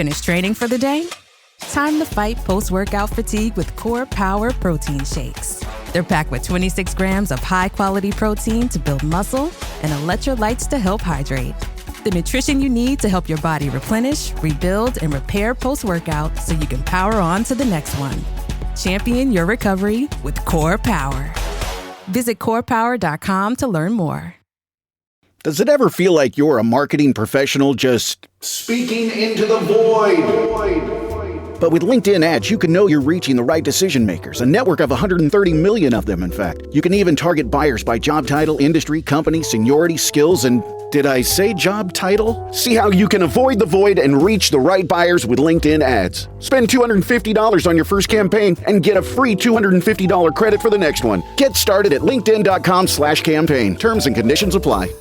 Finished training for the day? Time to fight post-workout fatigue with Core Power Protein Shakes. They're packed with 26 grams of high-quality protein to build muscle and electrolytes to help hydrate. The nutrition you need to help your body replenish, rebuild, and repair post-workout so you can power on to the next one. Champion your recovery with Core Power. Visit corepower.com to learn more. Does it ever feel like you're a marketing professional just speaking into the void? But with LinkedIn ads, you can know you're reaching the right decision makers, a network of 130 million of them, in fact. You can even target buyers by job title, industry, company, seniority, skills, and did I say job title? See how you can avoid the void and reach the right buyers with LinkedIn ads. Spend $250 on your first campaign and get a free $250 credit for the next one. Get started at linkedin.com/campaign. Terms and conditions apply.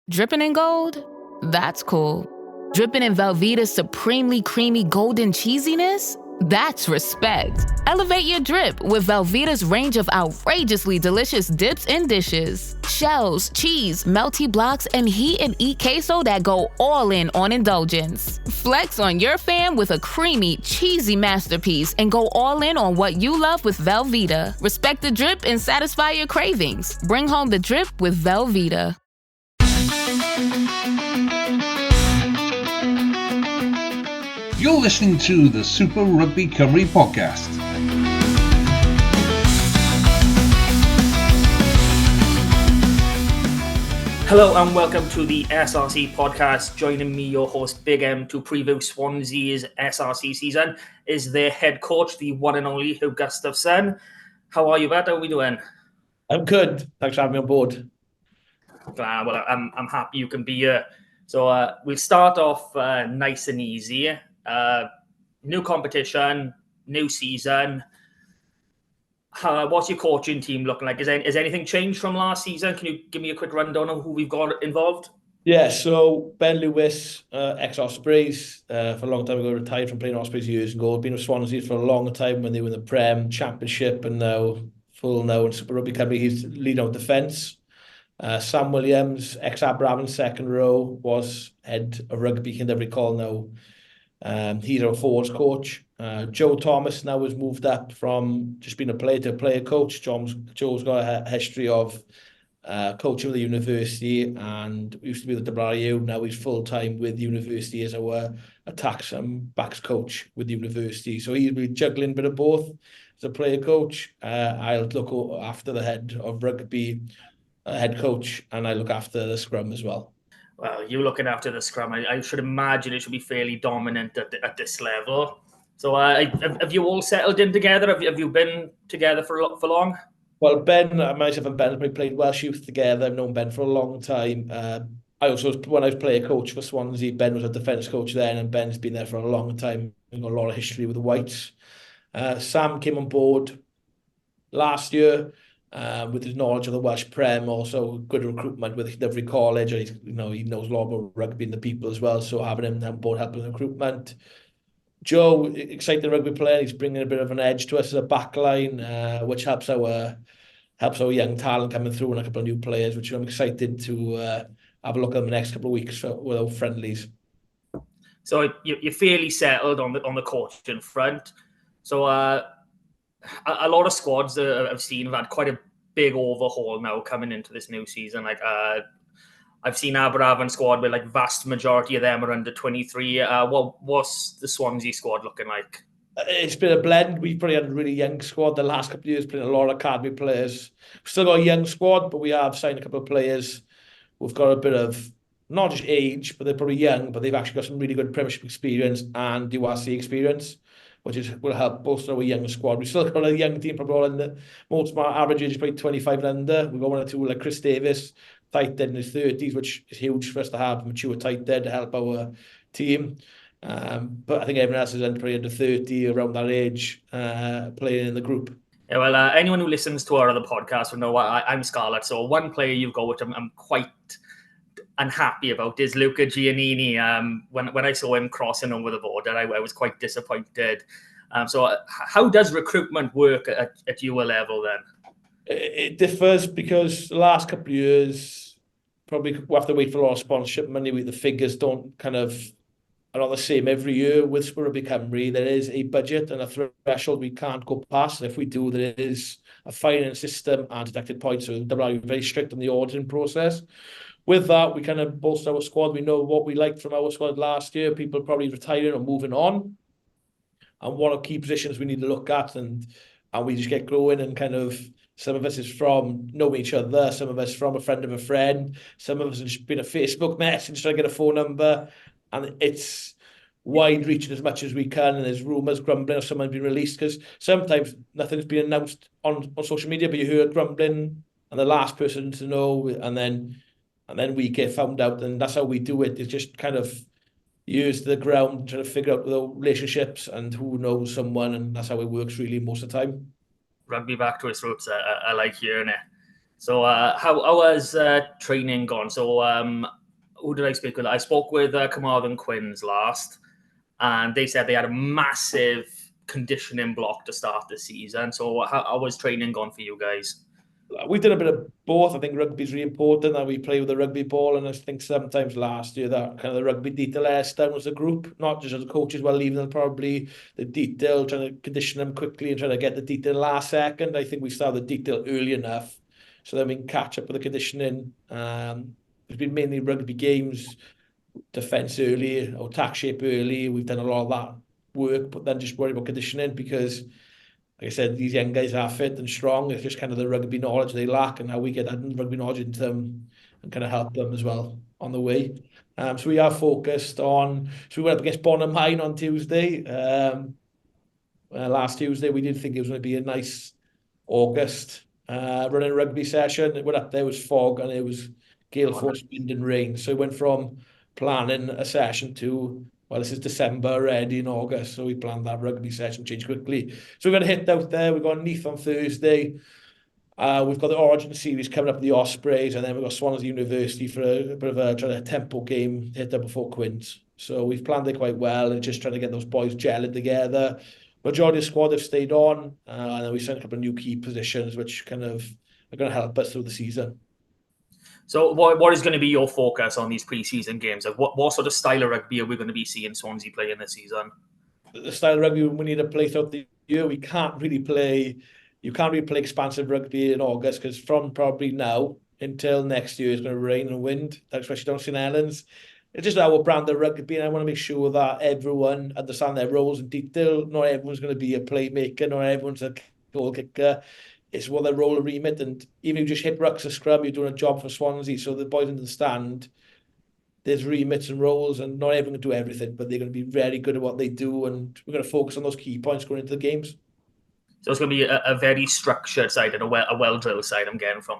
Dripping in gold? That's cool. Dripping in Velveeta's supremely creamy golden cheesiness? That's respect. Elevate your drip with Velveeta's range of outrageously delicious dips and dishes. Shells, cheese, melty blocks, and heat and eat queso that go all in on indulgence. Flex on your fam with a creamy, cheesy masterpiece and go all in on what you love with Velveeta. Respect the drip and satisfy your cravings. Bring home the drip with Velveeta. You're listening to the Super Rugby Cymru podcast. Hello and welcome to the SRC podcast. Joining me, your host Big M, to preview Swansea's SRC season is their head coach, the one and only Hugh Gustafson. How are you, Matt? How are we doing? I'm good. Thanks for having me on board. Well, I'm happy you can be here. So we'll start off nice and easy. New competition, new season. What's your coaching team looking like? Is anything changed from last season? Can you give me a quick rundown of who we've got involved? Yeah, so Ben Lewis, ex-Ospreys, for a long time ago, retired from playing Ospreys years ago. Been with Swansea for a long time when they were in the Prem, Championship, and now in Super Rugby Cymru. He's leading out defence. Sam Williams, ex-Aberafan second row, was head of rugby, can never recall now. He's our forwards coach. Joe Thomas now has moved up from just being a player to a player coach. Joe's got a history of coaching with the university and used to be with the WRU. Now he's full-time with the university as our attacks and backs coach with the university. So he's been juggling a bit of both as a player coach. I'll look after the head of rugby, head coach, and I look after the scrum as well. Well, you're looking after the scrum. I should imagine it should be fairly dominant at this level. So have you all settled in together? Have you been together for long? Well, Ben, myself and Ben have played Welsh youth together. I've known Ben for a long time. I also, when I was player coach for Swansea, Ben was a defence coach then, and Ben's been there for a long time. We've got a lot of history with the Whites. Sam came on board last year. With his knowledge of the Welsh Prem, also good recruitment with every college, and he knows a lot about rugby and the people as well. So having him on board helping with recruitment. Joe, exciting rugby player, he's bringing a bit of an edge to us as a backline, which helps our young talent coming through and a couple of new players, which I'm excited to have a look at the next couple of weeks with our friendlies. So you're fairly settled on the coaching front. So a lot of squads I've seen have had quite a big overhaul now coming into this new season. Like I've seen Aberafan squad where like vast majority of them are under 23. What's the Swansea squad looking like? It's been a blend. We've probably had a really young squad the last couple of years, playing a lot of academy players. We've still got a young squad, but we have signed a couple of players who've got a bit of, not just age, but they're probably young, but they've actually got some really good Premiership experience and URC experience, which will help bolster our young squad. We've still got a young team, probably all in the most of our average age is probably 25 and under. We've got one or two like Chris Davis, tight end in his 30s, which is huge for us to have mature tight end to help our team. But I think everyone else is probably under 30, around that age, playing in the group. Yeah, well, anyone who listens to our other podcast will know I'm Scarlett. So one player you've got, which I'm quite unhappy about, is Luca Giannini. When I saw him crossing over the border, I was quite disappointed. So how does recruitment work at your level then? It differs because the last couple of years, probably we'll have to wait for a lot of sponsorship money. The figures don't kind of are the same every year with Super Rugby Cymru. There is a budget and a threshold we can't go past. And if we do, there is a fining system and deducted points. So we're very strict on the auditing process. With that, we kind of bolster our squad. We know what we liked from our squad last year. People probably retiring or moving on. And what are key positions we need to look at. And we just get growing, and kind of some of us is from knowing each other. Some of us from a friend of a friend. Some of us have just been a Facebook message trying to get a phone number. And it's wide reaching as much as we can. And there's rumours grumbling of someone being released, because sometimes nothing's been announced on social media, but you hear grumbling and the last person to know, and then we get found out. And that's how we do it. It's just kind of use the ground, trying to figure out the relationships and who knows someone. And that's how it works really most of the time. Rugby back to its roots. I like hearing it. So how has training gone? So who did I speak with? I spoke with Carmarthen Quins last, and they said they had a massive conditioning block to start the season. So how was training gone for you guys? We've done a bit of both. I think rugby's really important that we play with the rugby ball, and I think sometimes last year that kind of the rugby detail let us down as a group, not just as a coach as well, leaving them probably the detail, trying to condition them quickly and trying to get the detail last second. I think we started the detail early enough so then we can catch up with the conditioning. There's been mainly rugby games, defence early or tack shape early. We've done a lot of that work, but then just worry about conditioning because, like I said, these young guys are fit and strong. It's just kind of the rugby knowledge they lack, and how we get that rugby knowledge into them and kind of help them as well on the way. So we are focused on. So we went up against Bonham Hine on Tuesday. Last Tuesday, we did think it was going to be a nice August running rugby session. It went up there, it was fog, and it was gale force wind and rain. So we went from planning a session to, well, this is December already in August, so we planned that rugby session change quickly. So we've got a hit out there. We've got Neath on Thursday. We've got the Origin series coming up with the Ospreys, and then we've got Swansea University for a bit of a tempo game hit up before Quins. So we've planned it quite well, and just trying to get those boys gelling together. Majority of the squad have stayed on, and then we sent a couple of new key positions, which kind of are going to help us through the season. So what is going to be your focus on these pre-season games? Like what sort of style of rugby are we going to be seeing Swansea play in this season? The style of rugby we need to play throughout the year. You can't really play expansive rugby in August, because from probably now until next year it's going to rain and wind, especially down St Helens. It's just our brand of rugby, and I want to make sure that everyone understand their roles in detail. Not everyone's going to be a playmaker, not everyone's a goal kicker. It's what their role and remit, and even if you just hit rucks or scrum, you're doing a job for Swansea. So the boys understand there's remits and roles, and not everyone can do everything, but they're going to be very good at what they do, and we're going to focus on those key points going into the games. So it's going to be a very structured side and a well-drilled side, I'm getting from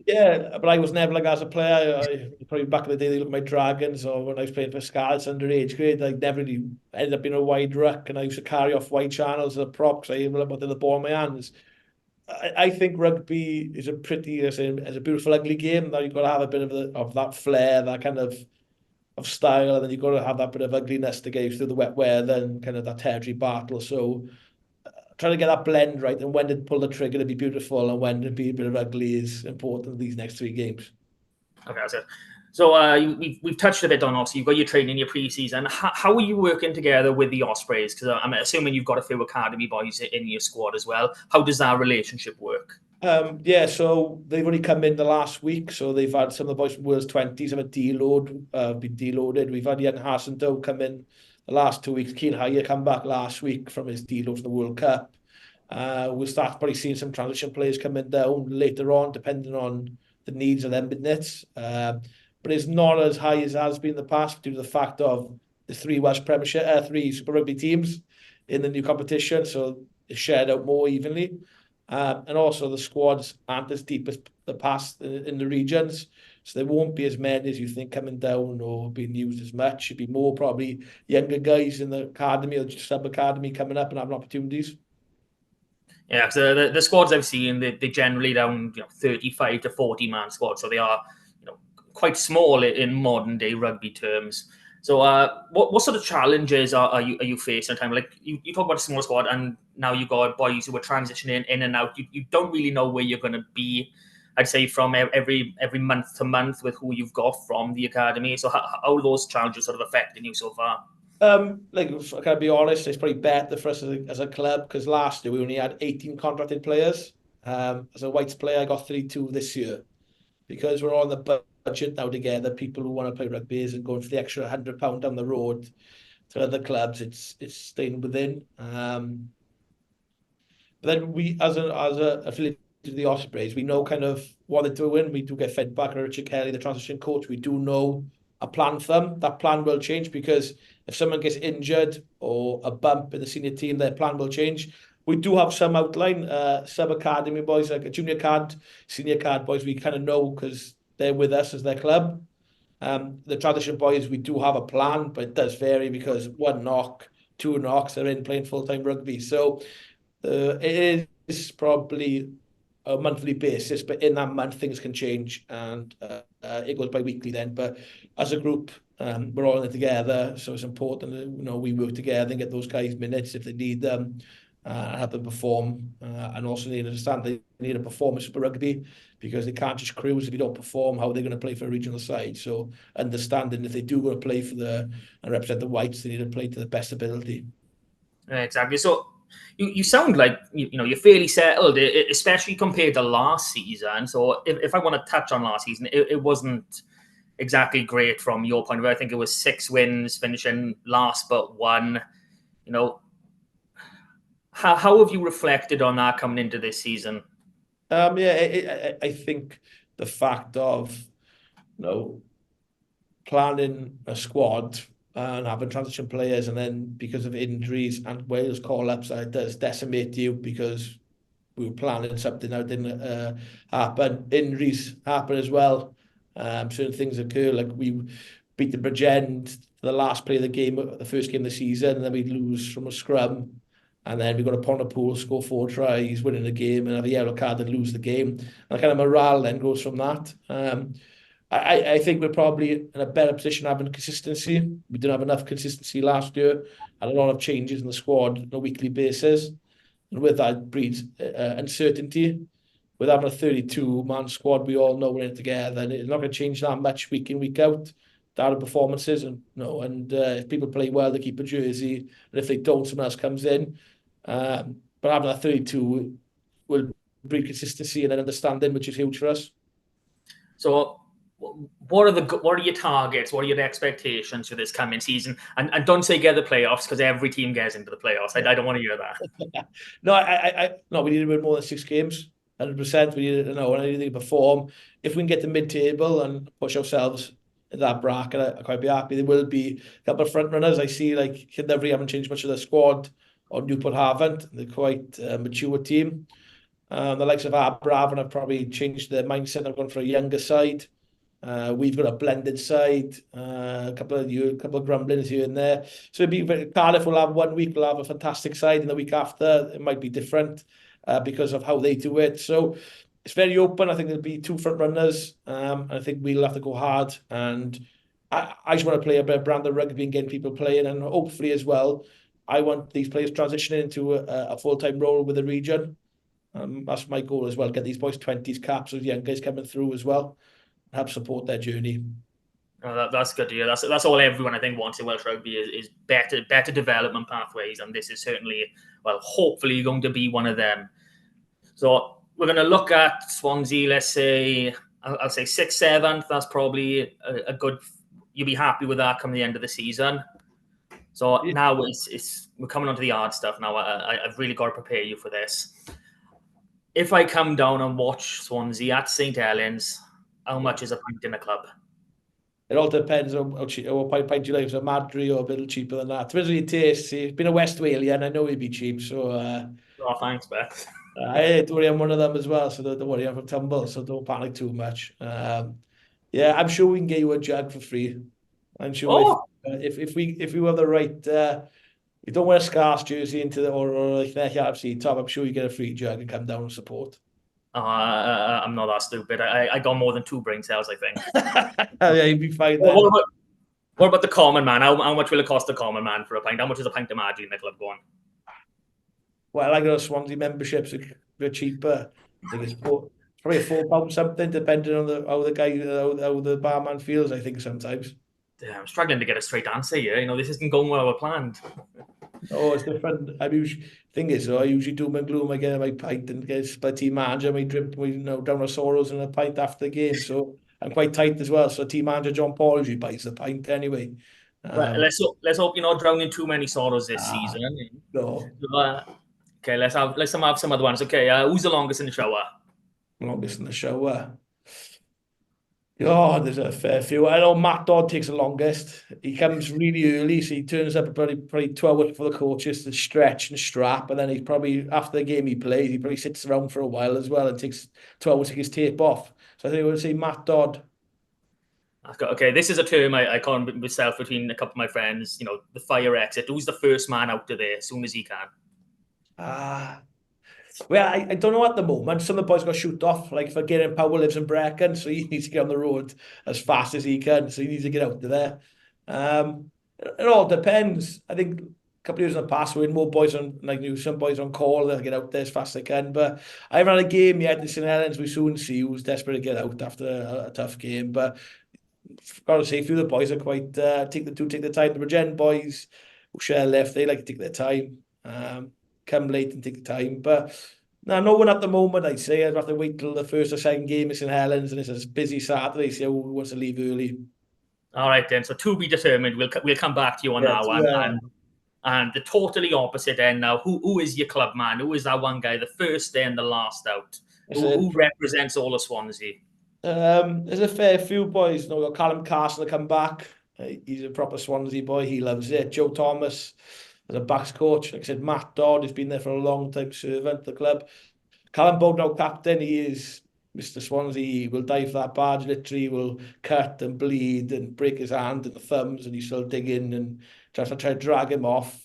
yeah, but I was never like as a player. Probably back in the day, they look at my Dragons, or when I was playing for Scarlets underage grade, I never really ended up being a wide ruck, and I used to carry off wide channels as a prop because I wanted the ball in my hands. I think rugby is a pretty, as a beautiful, ugly game. Now you've got to have a bit of that flair, that kind of style, and then you've got to have that bit of ugliness to get you through the wet weather and kind of that territory battle. So trying to get that blend right, and when to pull the trigger to be beautiful and when to be a bit of ugly is important in these next 3 games. Okay, that's it. So we've touched a bit on, obviously, you've got your training, your pre-season. How are you working together with the Ospreys? Because I'm assuming you've got a few academy boys in your squad as well. How does that relationship work? So they've only come in the last week. So they've had some of the boys from World's 20s have been deloaded. We've had Ian Hassandoe come in the last 2 weeks. Keen Hyer come back last week from his deload for the World Cup. We'll start probably seeing some transition players coming down later on, depending on the needs of them minutes. But it's not as high as it has been in the past due to the fact of the 3 Welsh Premiership, 3 Super Rugby teams in the new competition, so it's shared out more evenly. And also the squads aren't as deep as the past in the regions, so there won't be as many as you think coming down or being used as much. It'd be more probably younger guys in the academy or sub-academy coming up and having opportunities. Yeah, because the squads I've seen, they generally down 35 to 40 man squads, so they are quite small in modern day rugby terms. So what sort of challenges are you facing at time? Like you talk about a small squad, and now you've got boys who are transitioning in and out. You don't really know where you're going to be, I'd say, from every month to month with who you've got from the academy. So how are those challenges sort of affecting you so far? Like, I gotta be honest, it's probably better for us as a club because last year we only had 18 contracted players. As a Whites player, I got 32 this year because we're on the budget now together. People who want to play rugby and going for the extra £100 down the road to other clubs. It's staying within. But then we, as a affiliate to the Ospreys, we know kind of what they're doing. We do get fed back on Richard Kelly, the transition coach. We do know a plan for them. That plan will change because if someone gets injured or a bump in the senior team, their plan will change. We do have some outline, sub academy boys, like a junior card, senior card boys. We kind of know because they're with us as their club. The transition boys, we do have a plan, but it does vary because one knock, two knocks, they're in playing full-time rugby. So it is probably a monthly basis, but in that month things can change and it goes by weekly then. But as a group, we're all in it together, so it's important that we work together and get those guys minutes if they need them, help them perform, and also need to understand they need to perform in Super Rugby because they can't just cruise if you don't perform. How are they going to play for a regional side? So understanding if they do go to play for and represent the Whites, they need to play to the best ability. Exactly. So you sound like you're fairly settled, especially compared to last season. So if I want to touch on last season, it wasn't exactly great from your point of view. I think it was 6 wins, finishing last but one. How have you reflected on that coming into this season? I think the fact of planning a squad and having transition players, and then because of injuries and Wales call-ups, it does decimate you because we were planning something that didn't happen. Injuries happen as well. Certain things occur, like we beat the Bridgend, the last play of the game, the first game of the season, and then we lose from a scrum. And then we got a Pontypool, score 4 tries, winning the game, and have a yellow card and lose the game. And kind of morale then goes from that. I think we're probably in a better position having consistency. We didn't have enough consistency last year, and a lot of changes in the squad on a weekly basis. And with that breeds uncertainty. With having a 32-man squad, we all know we're in it together, and it's not going to change that much week in, week out. Down to performances, and if people play well, they keep a jersey, and if they don't, someone else comes in. But having that 32 will breed consistency and an understanding, which is huge for us. So, what are your targets? What are your expectations for this coming season? And don't say get the playoffs because every team gets into the playoffs. I don't want to hear that. No, we need to win more than 6 games. 100%. We need to perform. If we can get to mid-table and push ourselves in that bracket, I'd quite be happy. There will be a couple of front runners. I see like Llandovery haven't changed much of their squad, or Newport haven't. They're quite a mature team. The likes of Aberafon have probably changed their mindset. They've gone for a younger side. We've got a blended side, a couple of grumblings here and there. So Cardiff will have 1 week, we'll have a fantastic side, and the week after it might be different because of how they do it. So it's very open. I think there'll be 2 front runners. I think we'll have to go hard. And I just want to play a bit of brand of rugby and getting people playing. And hopefully as well, I want these players transitioning into a full-time role with the region. That's my goal as well. Get these boys 20s caps with young guys coming through as well. Help support their journey. Oh, that's good to hear. That's all everyone I think wants in Welsh rugby is better development pathways, and this is certainly, hopefully going to be one of them. So we're going to look at Swansea. Let's say I'll say 6th, 7th. That's probably a good. You'll be happy with that come the end of the season. So now we're coming on to the hard stuff. Now I've really got to prepare you for this. If I come down and watch Swansea at St Helens, how much is a pint in a club? It all depends on what pint you like. If it's a Madry or a bit cheaper than that. Depends on your taste. He's been a West Walian, I know he'd be cheap. So, thanks, Beth. Don't worry, I'm one of them as well. So don't worry, I'm from Tumble, so don't panic too much. I'm sure we can get you a jug for free. I'm sure if we have the right, you don't wear a Scarce jersey into or like an FC top, I'm sure you get a free jug and come down and support. I'm not that stupid. I got more than 2 brain cells, I think. Yeah, you'd be fine then. What about the common man? How much will it cost the common man for a pint? How much is a pint of Madry in the club going? Well, I got a Swansea membership's a bit cheaper. I think it's probably £4 something, depending on how the barman feels, I think, sometimes. I'm struggling to get a straight answer here. This isn't going well I planned. Oh, it's different. I usually doom and gloom. I get my pint and get my team manager. We drip, down our sorrows and a pint after the game. So I'm quite tight as well. So team manager John Paul usually buys the pint anyway. Let's hope you're not drowning too many sorrows this season. No. Okay, let's have some other ones. Okay, who's the longest in the shower? Longest in the shower. Oh, there's a fair few. I know Matt Dodd takes the longest. He comes really early, so he turns up probably 12 hours for the coaches to stretch and strap, and then he probably, after the game he plays, he probably sits around for a while as well and takes 12 hours to take his tape off. So I think I would say Matt Dodd. Okay, this is a term I can't myself between a couple of my friends. The fire exit. Who's the first man out of there as soon as he can? Well, I don't know at the moment. Some of the boys got shoot off. Like for Geraint Powell lives in Brecon, so he needs to get on the road as fast as he can. So he needs to get out of there. It all depends. I think a couple of years in the past, we had more boys on, some boys on call. They'll get out there as fast as they can. But I haven't had a game yet in St Helens. We soon see who's desperate to get out after a tough game. But I've got to say, a few of the boys are quite take the time. The Regen boys who share left, they like to take their time. Come late and take the time. But no one at the moment, I'd say. I'd have to wait till the first or second game in St Helens, and it's a busy Saturday, so who wants to leave early. All right, then. So to be determined, we'll come back to you on that one. And the totally opposite end now. Who is your club man? Who is that one guy, the first day and the last out? Who represents all of Swansea? There's a fair few boys. We've got Callum Carson to come back. He's a proper Swansea boy. He loves it. Joe Thomas as a backs coach. Like I said, Matt Dodd has been there for a long time, servant the club. Callum Bowden, captain, he is Mr. Swansea. He will die for that badge, literally. He will cut and bleed and break his hand and the thumbs, and he's still digging and try to drag him off.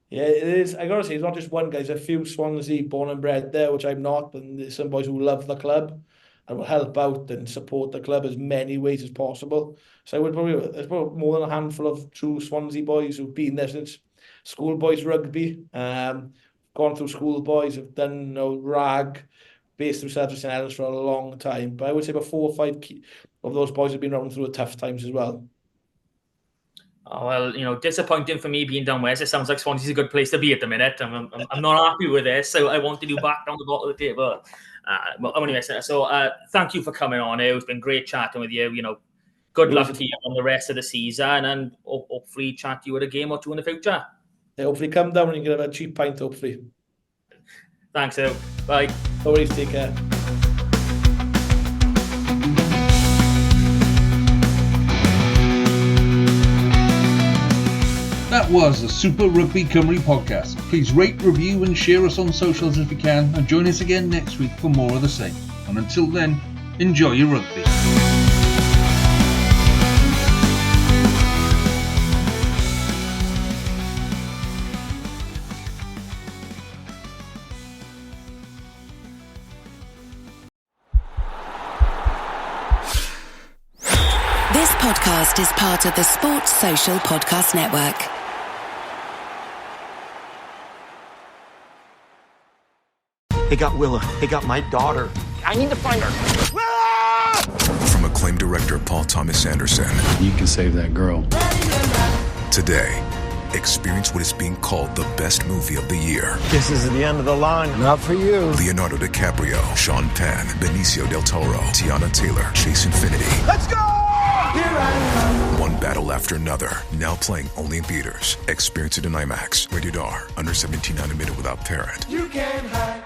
Yeah, it is. I got to say, it's not just one guy. There's a few Swansea born and bred there, which I'm not, and there's some boys who love the club and will help out and support the club as many ways as possible. So there's probably more than a handful of true Swansea boys who've been there since schoolboys rugby, gone through schoolboys, have done rag, based themselves in St Helens for a long time. But I would say about 4 or 5 of those boys have been around through the tough times as well. Oh, well, disappointing for me being down west. It sounds like Swansea's a good place to be at the minute. I'm not happy with this, so I wanted you back down the bottom of the table. Anyway, so thank you for coming on here. It's been great chatting with you. Good luck to you on the rest of the season, and hopefully chat to you at a game or two in the future. Yeah, hopefully come down and you can have a cheap pint, hopefully. Thanks, Hugh. Bye. No worries, take care. That was the Super Rugby Cymru podcast. Please rate, review and share us on socials if you can, and join us again next week for more of the same. And until then, enjoy your rugby. This podcast is part of the Sports Social Podcast Network. They got Willa. They got my daughter. I need to find her. Ah! From acclaimed director Paul Thomas Anderson. You can save that girl. Today, experience what is being called the best movie of the year. This is the end of the line. Not for you. Leonardo DiCaprio, Sean Penn, Benicio del Toro, Tiana Taylor, Chase Infinity. Let's go! Here I come. One battle after another, now playing only in theaters. Experience it in IMAX. Rated R. Under 17, not admitted without parent. You can't hide.